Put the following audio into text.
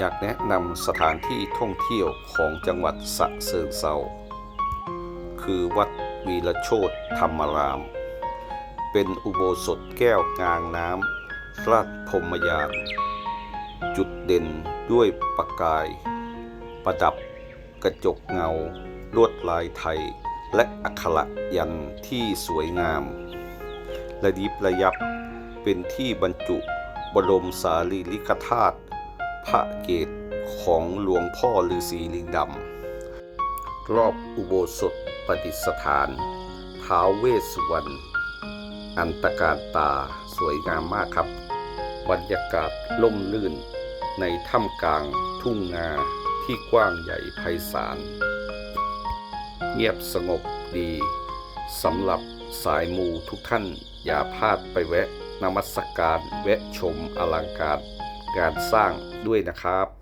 อยากแนะนำสถานที่ท่องเที่ยวของจังหวัดฉะเชิงเทราคือวัดวีรโชติธรรมาราม เป็นอุโบสถแก้วกลางน้ำราชพรหมยาน จุดเด่นด้วยประกาย ประดับกระจกเงา ลวดลายไทย และอักขระยันต์ที่สวยงาม ระยิบระยับเป็นที่บรรจุบรมสารีริกธาตุพระเกศของหลวงพ่อฤาษีลิงดำรอบอุโบสถประดิษฐานท้าวเวสสุวรรณอันตรการตาสวยงามมากครับบรรยากาศร่มรื่นในท่ามกลางทุ่งนาที่กว้างใหญ่ไพศาลเงียบสงบดีสำหรับสายมูทุกท่านอย่าพลาดไปแวะนมัสการแวะชมอลังการงานสร้างด้วยนะครับ